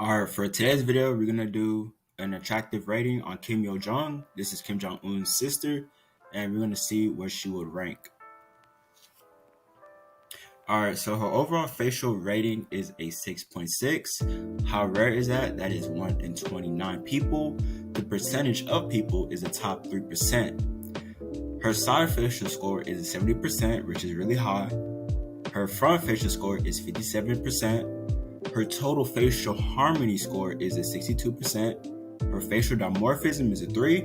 Alright, for today's video, we're gonna do an attractive rating on Jong. This is Kim Jong Un's sister, and we're gonna see where she would rank. Alright, so her overall facial rating is a 6.6. How rare is that? That is 1 in 29 people. The percentage of people is the top 3%. Her side facial score is 70%, which is really high. Her front facial score is 57%. Her total facial harmony score is a 62%. Her facial dimorphism is a 3,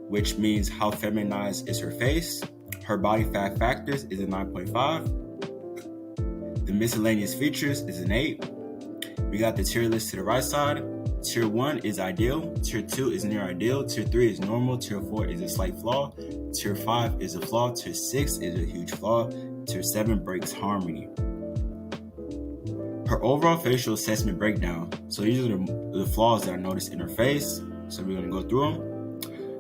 which means how feminized is her face. Her body fat factors is a 9.5. The miscellaneous features is an 8. We got the tier list to the right side. Tier 1 is ideal. Tier 2 is near ideal. Tier 3 is normal. Tier 4 is a slight flaw. Tier 5 is a flaw. Tier 6 is a huge flaw. Tier 7 breaks harmony. Her overall facial assessment breakdown. So these are the flaws that I noticed in her face. So we're going to go through them.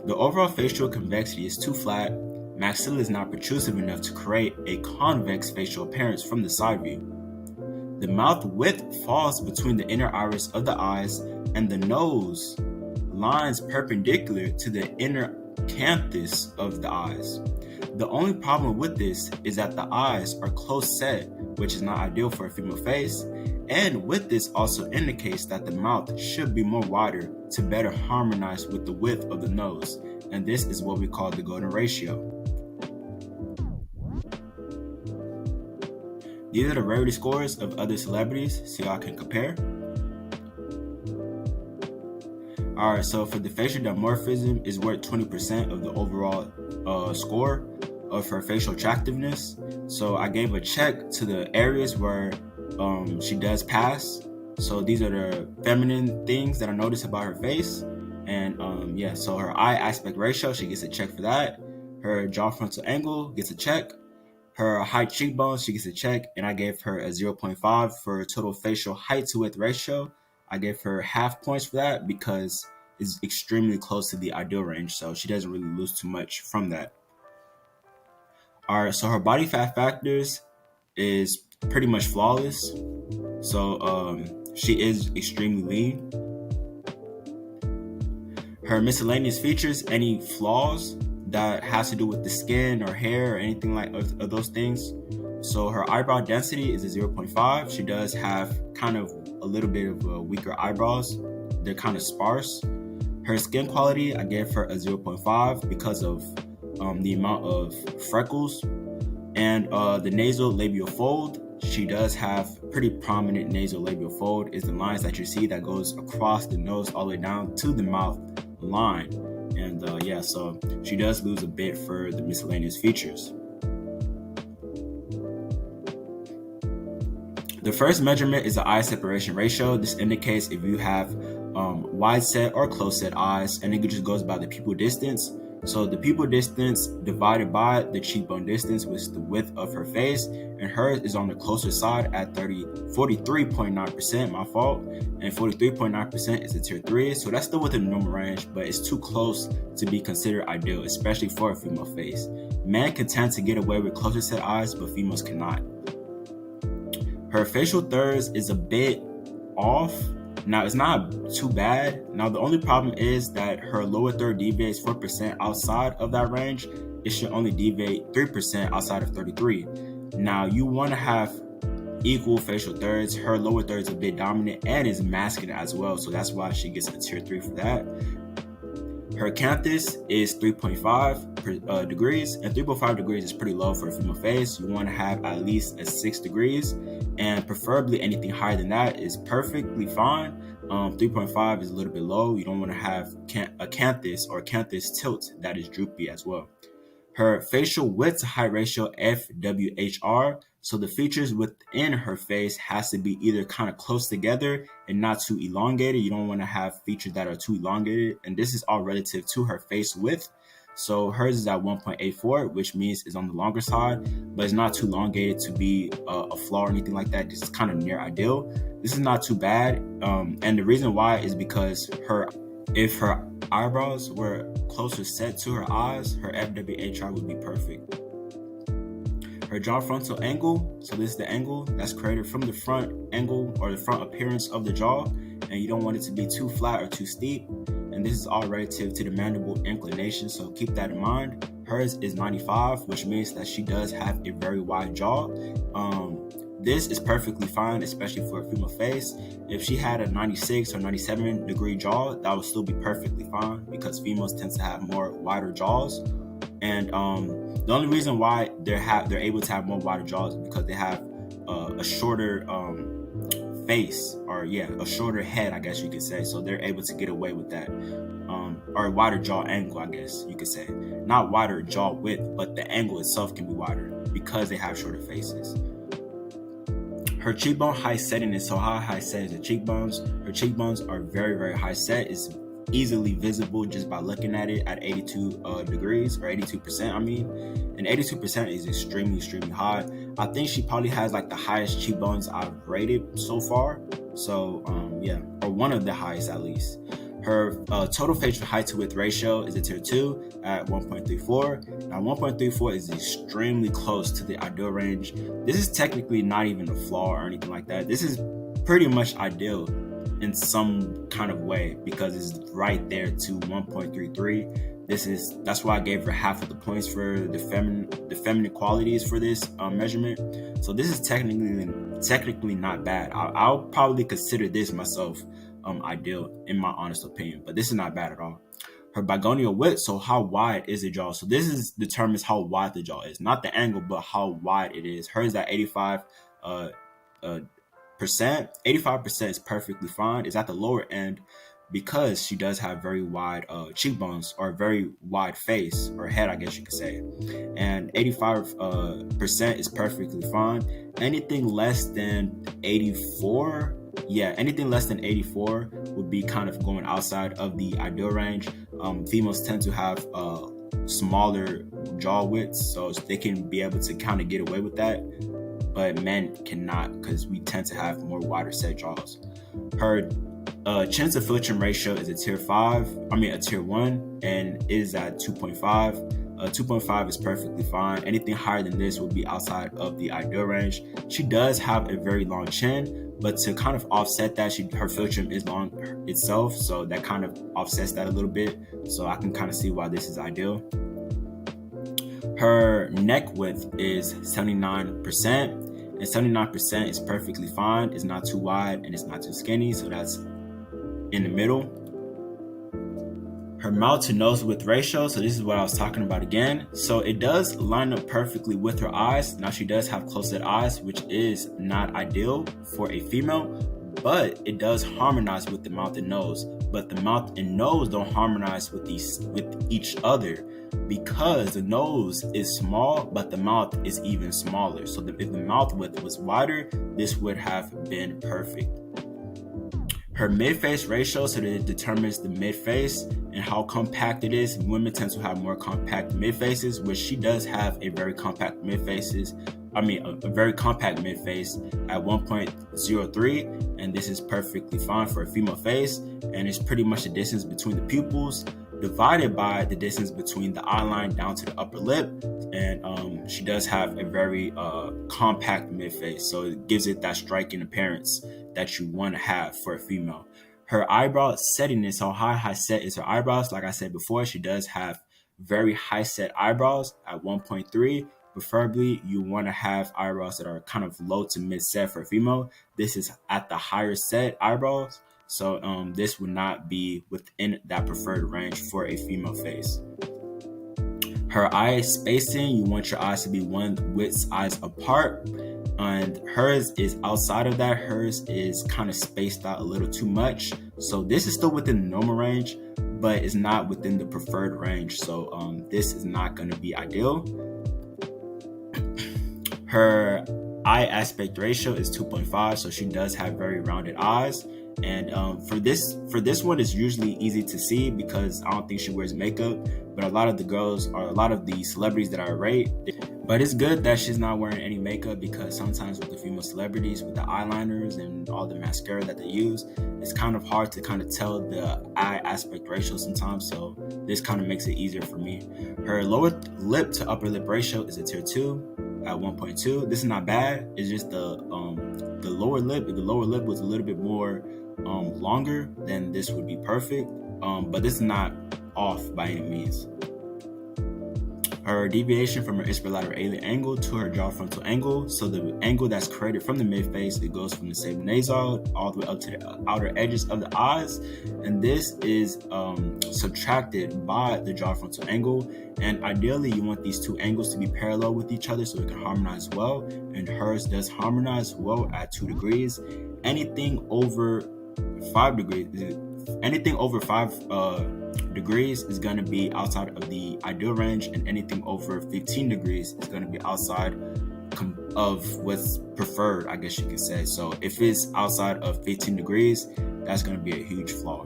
The overall facial convexity is too flat. Maxilla is not protrusive enough to create a convex facial appearance from the side view. The mouth width falls between the inner iris of the eyes and the nose lines perpendicular to the inner canthus of the eyes. The only problem with this is that the eyes are close set, which is not ideal for a female face, and with this also indicates that the mouth should be more wider to better harmonize with the width of the nose, and this is what we call the golden ratio. These are the rarity scores of other celebrities, so y'all can compare. Alright, so for the facial dimorphism is worth 20% of the overall score of her facial attractiveness. So I gave a check to the areas where she does pass. So these are the feminine things that I noticed about her face. And so her eye aspect ratio, she gets a check for that. Her jaw frontal angle gets a check. Her height cheekbones, she gets a check. And I gave her a 0.5 for total facial height to width ratio. I gave her half points for that because it's extremely close to the ideal range. So she doesn't really lose too much from that. Alright, so her body fat factors is pretty much flawless. So she is extremely lean. Her miscellaneous features, any flaws that has to do with the skin or hair or anything like of those things. So her eyebrow density is a 0.5. She does have kind of a little bit of weaker eyebrows. They're kind of sparse. Her skin quality, I gave her a 0.5 because of the amount of freckles. And the nasal labial fold, she does have pretty prominent nasal labial fold. Is the lines that you see that goes across the nose all the way down to the mouth line. And so she does lose a bit for the miscellaneous features. The first measurement is the eye separation ratio. This indicates if you have wide set or close set eyes, and it just goes by the pupil distance. So the pupil distance divided by the cheekbone distance was the width of her face, and hers is on the closer side at 43.9%, my fault, and 43.9% is a tier 3, so that's still within the normal range, but it's too close to be considered ideal, especially for a female face. Men can tend to get away with closer set eyes, but females cannot. Her facial thirds is a bit off. Now, it's not too bad. Now, the only problem is that her lower third deviates 4% outside of that range. It should only deviate 3% outside of 33. Now, you want to have equal facial thirds. Her lower third is a bit dominant and is masculine as well, so that's why she gets a tier 3 for that. Her canthus is 3.5 degrees, and 3.5 degrees is pretty low for a female face. You want to have at least a 6 degrees, and preferably anything higher than that is perfectly fine. 3.5 is a little bit low. You don't want to have a canthus or canthus tilt that is droopy as well. Her facial width to height ratio, FWHR, so the features within her face has to be either kind of close together and not too elongated. You don't want to have features that are too elongated, and this is all relative to her face width. So hers is at 1.84, which means it's on the longer side, but it's not too elongated to be a flaw or anything like that. This is kind of near ideal. This is not too bad, and the reason why is because if her eyebrows were closer set to her eyes, her FWHR would be perfect. Her jaw frontal angle, so this is the angle that's created from the front angle or the front appearance of the jaw, and you don't want it to be too flat or too steep. And this is all relative to the mandible inclination, so keep that in mind. Hers is 95, which means that she does have a very wide jaw. This is perfectly fine, especially for a female face. If she had a 96 or 97 degree jaw, that would still be perfectly fine because females tend to have more wider jaws. And the only reason why they're able to have more wider jaws is because they have a shorter face, or a shorter head, I guess you could say. So they're able to get away with that, or a wider jaw angle, I guess you could say. Not wider jaw width, but the angle itself can be wider because they have shorter faces. Her cheekbone height setting is so high set is the cheekbones. Her cheekbones are very, very high set. It's easily visible just by looking at it at 82 degrees, or 82%, I mean. And 82% is extremely, extremely high. I think she probably has like the highest cheekbones I've rated so far. So, or one of the highest at least. Her total facial height to width ratio is a tier 2 at 1.34. Now 1.34 is extremely close to the ideal range. This is technically not even a flaw or anything like that. This is pretty much ideal in some kind of way because it's right there to 1.33. That's why I gave her half of the points for the feminine qualities for this measurement. So this is technically not bad. I'll probably consider this myself ideal in my honest opinion, but this is not bad at all. Her bigonial width, so how wide is the jaw? So this determines how wide the jaw is, not the angle, but how wide it is. Hers at 85%. 85% is perfectly fine. It's at the lower end because she does have very wide cheekbones, or a very wide face or head, I guess you could say. And 85% is perfectly fine. Anything less than 84, anything less than 84 would be kind of going outside of the ideal range. Females tend to have smaller jaw widths, so they can be able to kind of get away with that. But men cannot because we tend to have more wider set jaws. Her chin to foot chin ratio is a tier 1, and is at 2.5. 2.5 is perfectly fine. Anything higher than this would be outside of the ideal range. She does have a very long chin, but to kind of offset that, her foot trim is long itself, so that kind of offsets that a little bit. So I can kind of see why this is ideal. Her neck width is 79%, and 79% is perfectly fine. It's not too wide and it's not too skinny, so that's in the middle. Her mouth to nose width ratio, so this is what I was talking about again. So it does line up perfectly with her eyes. Now she does have close-set eyes, which is not ideal for a female, but it does harmonize with the mouth and nose. But the mouth and nose don't harmonize with each other, because the nose is small, but the mouth is even smaller. So if the mouth width was wider, this would have been perfect. Her mid-face ratio, so that it determines the mid-face and how compact it is. Women tend to have more compact mid-faces, which she does have a very compact mid-faces. A very compact mid-face at 1.03, and this is perfectly fine for a female face. And it's pretty much the distance between the pupils divided by the distance between the eye line down to the upper lip. And she does have a very compact mid-face, so it gives it that striking appearance that you want to have for a female. Her eyebrow setting is how high set is her eyebrows. Like I said before, she does have very high set eyebrows at 1.3. Preferably, you want to have eyebrows that are kind of low to mid set for a female. This is at the higher set eyebrows, so this would not be within that preferred range for a female face. Her eye spacing, you want your eyes to be one width eyes apart, and hers is outside of that. Hers is kind of spaced out a little too much, so this is still within the normal range, but it's not within the preferred range, so this is not going to be ideal. Her eye aspect ratio is 2.5, so she does have very rounded eyes. And for this one, it's usually easy to see because I don't think she wears makeup, but a lot of the girls, or a lot of the celebrities that I rate, but it's good that she's not wearing any makeup, because sometimes with the female celebrities, with the eyeliners and all the mascara that they use, it's kind of hard to kind of tell the eye aspect ratio sometimes, so this kind of makes it easier for me. Her lower lip to upper lip ratio is a tier 2 at 1.2. This is not bad. It's just the lower lip. If the lower lip was a little bit more longer, then this would be perfect. But this is not off by any means. Her deviation from her ipsilateral angle to her jaw frontal angle. So the angle that's created from the midface, it goes from the sabonasal all the way up to the outer edges of the eyes. And this is subtracted by the jaw frontal angle. And ideally, you want these two angles to be parallel with each other so it can harmonize well. And hers does harmonize well at 2 degrees. Anything over 5 degrees, degrees is going to be outside of the ideal range, and anything over 15 degrees is going to be outside of what's preferred, I guess you could say. So if it's outside of 15 degrees, that's going to be a huge flaw.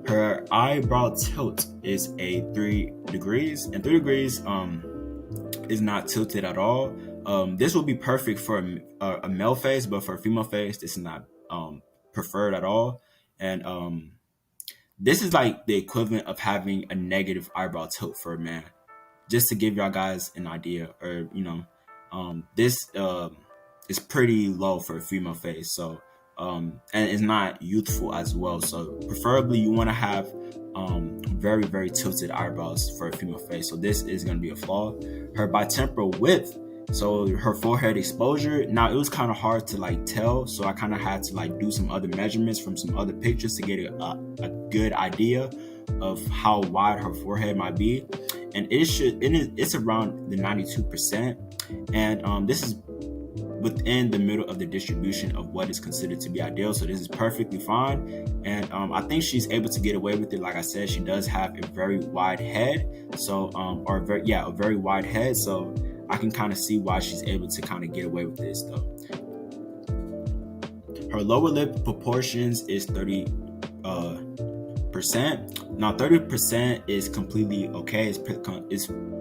Her eyebrow tilt is a 3 degrees, and 3 degrees is not tilted at all. This will be perfect for a male face, but for a female face, this is not preferred at all. And this is like the equivalent of having a negative eyebrow tilt for a man. Just to give y'all guys an idea, or this is pretty low for a female face. So and it's not youthful as well. So preferably you want to have very, very tilted eyebrows for a female face. So this is going to be a flaw. Her bitemporal width. So her forehead exposure, now it was kind of hard to like tell, so I kind of had to like do some other measurements from some other pictures to get a good idea of how wide her forehead might be. And it's around the 92%, and this is within the middle of the distribution of what is considered to be ideal. So this is perfectly fine, and I think she's able to get away with it. Like I said, she does have a very wide head, so a very wide head. So I can kind of see why she's able to kind of get away with this though. Her lower lip proportions is 30%. Now 30% is completely okay. It's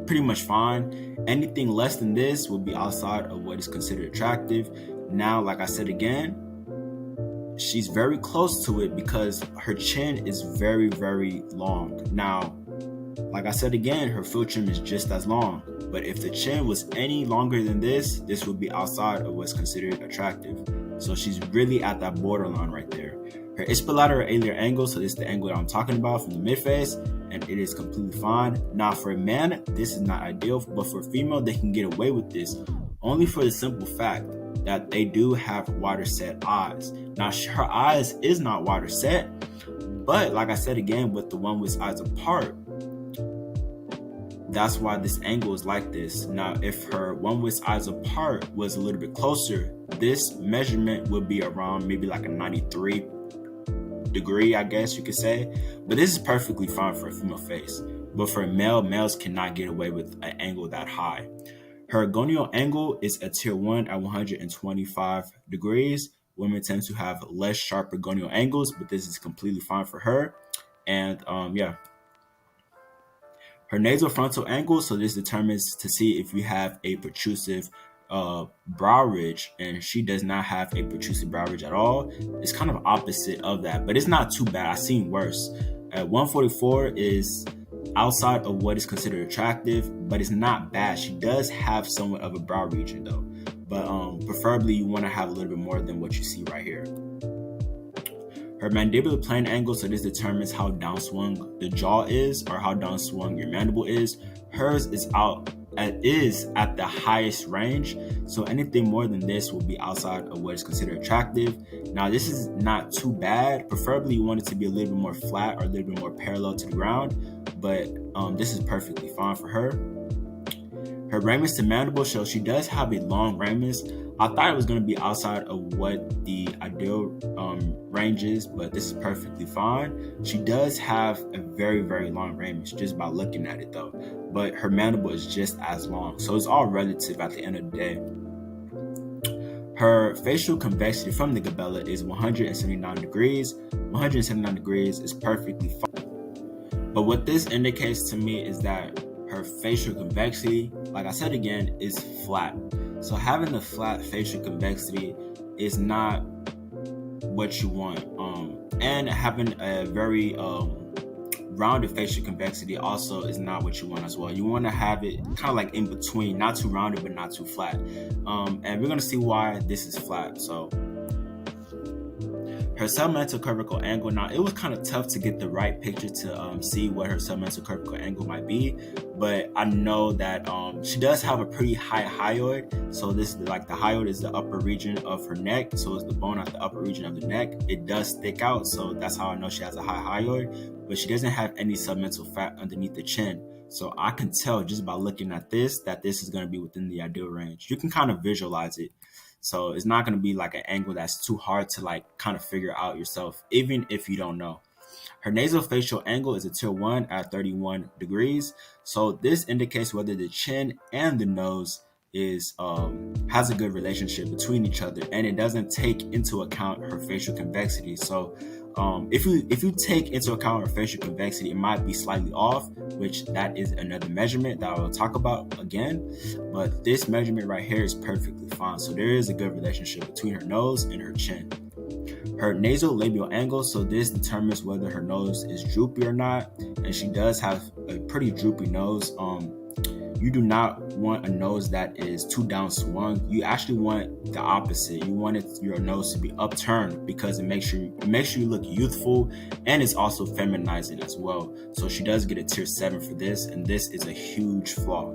pretty much fine. Anything less than this will be outside of what is considered attractive. Now, like I said again, she's very close to it because her chin is very, very long. Now, like I said again, her field trim is just as long. But if the chin was any longer than this would be outside of what's considered attractive. So she's really at that borderline right there. Her ipsilateral angle, so this is the angle that I'm talking about from the midface, and it is completely fine. Now for a man, this is not ideal, but for a female, they can get away with this only for the simple fact that they do have wider set eyes. Now her eyes is not wider set, but like I said again, with the one with eyes apart, that's why this angle is like this. Now, if her one with eyes apart was a little bit closer, this measurement would be around maybe like a 93 degree, I guess you could say. But this is perfectly fine for a female face. But for a male, males cannot get away with an angle that high. Her gonial angle is a tier 1 at 125 degrees. Women tend to have less sharper gonial angles, but this is completely fine for her. And her nasal frontal angle, so this determines to see if we have a protrusive brow ridge, and she does not have a protrusive brow ridge at all. It's kind of opposite of that, but it's not too bad. I've seen worse. At 144 is outside of what is considered attractive, but it's not bad. She does have somewhat of a brow region though, but preferably you want to have a little bit more than what you see right here. Her mandibular plane angle, so this determines how downswung the jaw is or how downswung your mandible is. Hers is at the highest range, so anything more than this will be outside of what is considered attractive. Now this is not too bad. Preferably you want it to be a little bit more flat or a little bit more parallel to the ground, but this is perfectly fine for her. Her ramus to mandible, so she does have a long ramus. I thought it was going to be outside of what the ideal range is, but this is perfectly fine. She does have a very, very long ramus just by looking at it though, but her mandible is just as long. So it's all relative at the end of the day. Her facial convexity from the glabella is 179 degrees. 179 degrees is perfectly fine. But what this indicates to me is that her facial convexity, like I said again, is flat. So having the flat facial convexity is not what you want. And having a very rounded facial convexity also is not what you want as well. You want to have it kind of like in between, not too rounded but not too flat. And we're going to see why this is flat. So her submental cervical angle, now it was kind of tough to get the right picture to see what her submental cervical angle might be, but I know that she does have a pretty high hyoid. So this is like the hyoid is the upper region of her neck, so it's the bone at the upper region of the neck. It does stick out, so that's how I know she has a high hyoid, but she doesn't have any submental fat underneath the chin. So I can tell just by looking at this that this is going to be within the ideal range. You can kind of visualize it. So it's not going to be like an angle that's too hard to like kind of figure out yourself, even if you don't know. Her nasal-facial angle is a tier 1 at 31 degrees. So this indicates whether the chin and the nose is has a good relationship between each other, and it doesn't take into account her facial convexity. So if you take into account her facial convexity, it might be slightly off, which that is another measurement that I will talk about again. But this measurement right here is perfectly fine. So there is a good relationship between her nose and her chin. Her nasolabial angle, so this determines whether her nose is droopy or not, and she does have a pretty droopy nose. You do not want a nose that is too down swung. You actually want the opposite. You want your nose to be upturned because it makes you look youthful, and it's also feminizing as well. So she does get a tier 7 for this, and this is a huge flaw.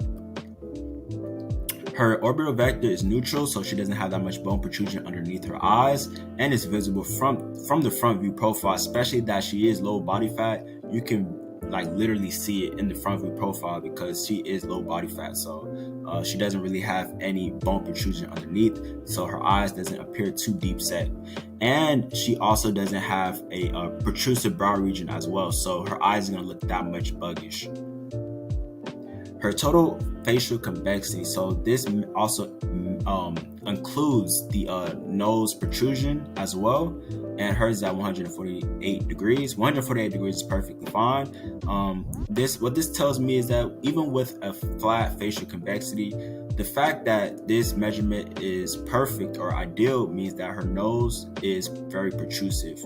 Her orbital vector is neutral, so she doesn't have that much bone protrusion underneath her eyes, and it's visible from the front view profile, especially that she is low body fat. You can like literally see it in the front view profile because she is low body fat. So she doesn't really have any bone protrusion underneath, so her eyes doesn't appear too deep set. And she also doesn't have a protrusive brow region as well, so her eyes are going to look that much buggish. Her total facial convexity, so this also includes the nose protrusion as well, and hers is at 148 degrees. 148 degrees is perfectly fine. What this tells me is that even with a flat facial convexity, the fact that this measurement is perfect or ideal means that her nose is very protrusive.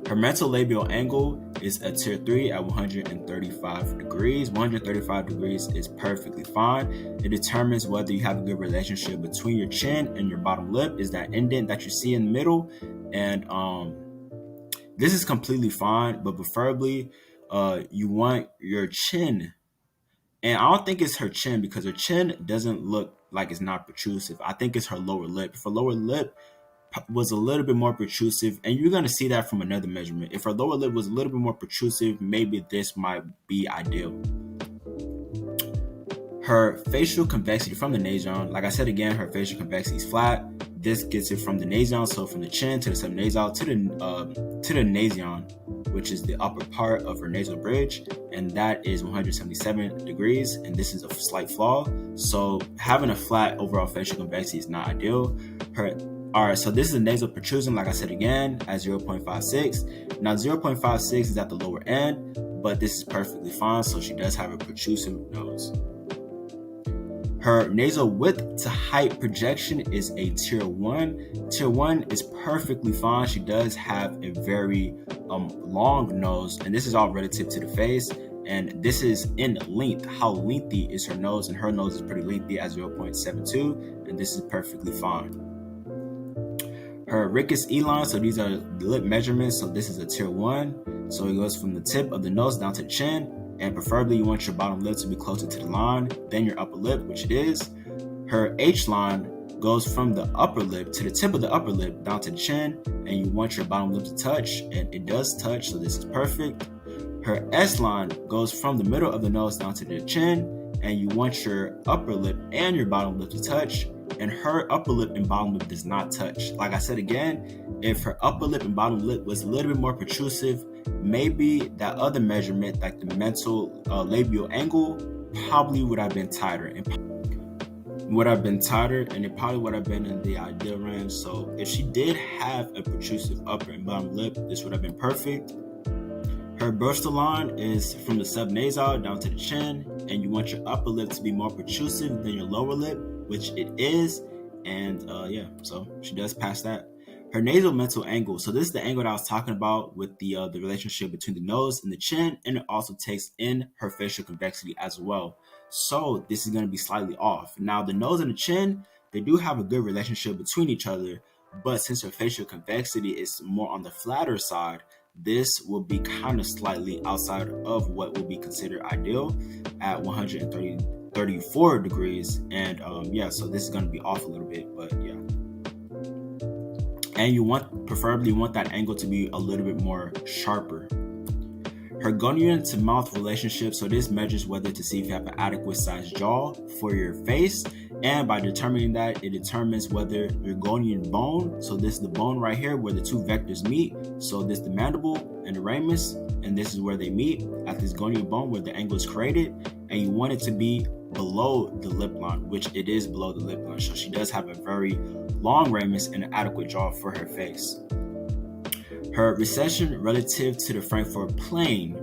Her mental labial angle is a tier 3 at 135 degrees. 135 degrees is perfectly fine. It determines whether you have a good relationship between your chin and your bottom lip, is that indent that you see in the middle. And this is completely fine, but preferably you want your chin. And I don't think it's her chin because her chin doesn't look like it's not protrusive. I think it's her lower lip. If her lower lip was a little bit more protrusive, and you're going to see that from another measurement. If her lower lip was a little bit more protrusive, maybe this might be ideal. Her facial convexity from the nasion, like I said again, her facial convexity is flat. This gets it from the nasion, so from the chin to the subnasal to the nasion, which is the upper part of her nasal bridge, and that is 177 degrees, and this is a slight flaw. So having a flat overall facial convexity is not ideal. Alright, so this is a nasal protrusion, like I said again, at 0.56. Now 0.56 is at the lower end, but this is perfectly fine, so she does have a protrusive nose. Her nasal width to height projection is a tier 1. Tier 1 is perfectly fine. She does have a very long nose, and this is all relative to the face. And this is in length. How lengthy is her nose? And her nose is pretty lengthy at 0.72, and this is perfectly fine. Her rictus elan, so these are lip measurements, so this is a tier 1. So it goes from the tip of the nose down to the chin, and preferably you want your bottom lip to be closer to the line than your upper lip, which it is. Her H line goes from the upper lip to the tip of the upper lip down to the chin, and you want your bottom lip to touch, and it does touch, so this is perfect. Her S line goes from the middle of the nose down to the chin, and you want your upper lip and your bottom lip to touch, and her upper lip and bottom lip does not touch. Like I said again, if her upper lip and bottom lip was a little bit more protrusive, maybe that other measurement, like the mental labial angle, probably would have been tighter. And it probably would have been in the ideal range. So if she did have a protrusive upper and bottom lip, this would have been perfect. Her bursal line is from the subnasal down to the chin, and you want your upper lip to be more protrusive than your lower lip, which it is. And so she does pass that. Her nasal mental angle. So this is the angle that I was talking about with the relationship between the nose and the chin, and it also takes in her facial convexity as well. So this is going to be slightly off. Now the nose and the chin, they do have a good relationship between each other, but since her facial convexity is more on the flatter side, this will be kind of slightly outside of what would be considered ideal at 134 degrees. And yeah, so this is going to be off a little bit, but yeah. And preferably you want that angle to be a little bit more sharper. Her gonian to mouth relationship. So this measures whether to see if you have an adequate sized jaw for your face. And by determining that, it determines whether your gonian bone, so this is the bone right here where the two vectors meet. So this is the mandible and the ramus, and this is where they meet at this gonian bone where the angle is created. And you want it to be below the lip line, which it is below the lip line. So she does have a very long ramus and an adequate jaw for her face. Her recession relative to the Frankfurt plane,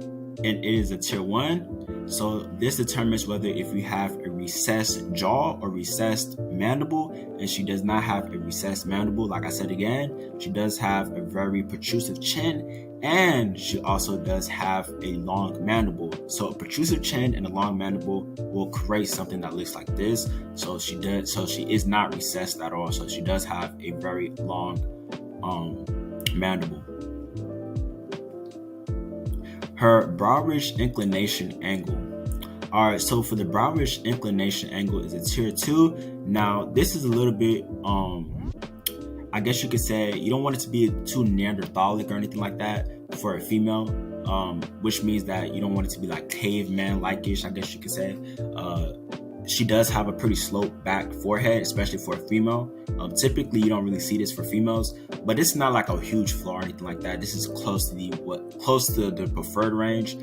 and it is a tier 1. So this determines whether if you have a recessed jaw or recessed mandible, and she does not have a recessed mandible. Like I said again, she does have a very protrusive chin, and she also does have a long mandible. So a protrusive chin and a long mandible will create something that looks like this. So she is not recessed at all. So she does have a very long mandible. Her brow ridge inclination angle. All right, so for the brow ridge inclination angle is a tier 2. Now, this is a little bit, I guess you could say, you don't want it to be too Neanderthalic or anything like that for a female, which means that you don't want it to be like caveman-like-ish, I guess you could say. She does have a pretty sloped back forehead, especially for a female. Typically, you don't really see this for females, but it's not like a huge flaw or anything like that. This is close to the preferred range.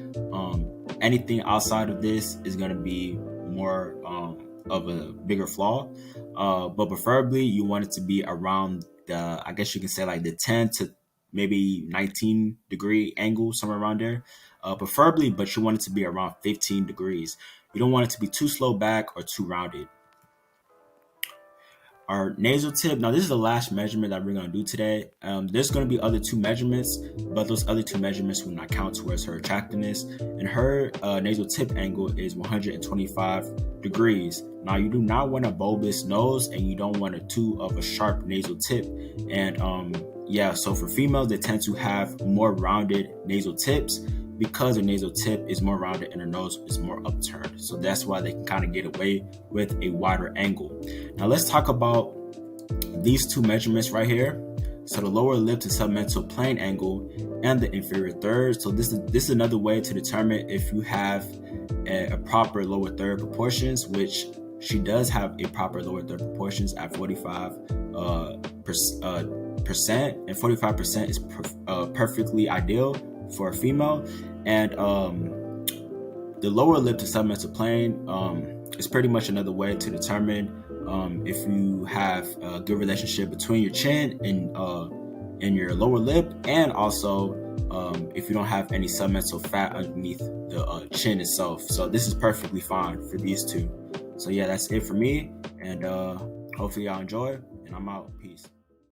Anything outside of this is going to be more of a bigger flaw, but preferably you want it to be around the, I guess you can say like the 10 to maybe 19 degree angle, somewhere around there, preferably, but you want it to be around 15 degrees. You don't want it to be too slow back or too rounded. Our nasal tip. Now, this is the last measurement that we're going to do today. There's going to be other 2 measurements, but those other 2 measurements will not count towards her attractiveness. And her nasal tip angle is 125 degrees. Now, you do not want a bulbous nose, and you don't want a sharp nasal tip. And yeah, so for females, they tend to have more rounded nasal tips, because her nasal tip is more rounded and her nose is more upturned. So that's why they can kind of get away with a wider angle. Now let's talk about these 2 measurements right here. So the lower lip to submental plane angle and the inferior third. So this is another way to determine if you have a proper lower third proportions, which she does have a proper lower third proportions at 45%, and 45% is perfectly ideal for a female. And the lower lip to submental plane is pretty much another way to determine if you have a good relationship between your chin and your lower lip, and also if you don't have any submental fat underneath the chin itself. So this is perfectly fine for these 2. So yeah, that's it for me, and hopefully y'all enjoy, and I'm out. Peace.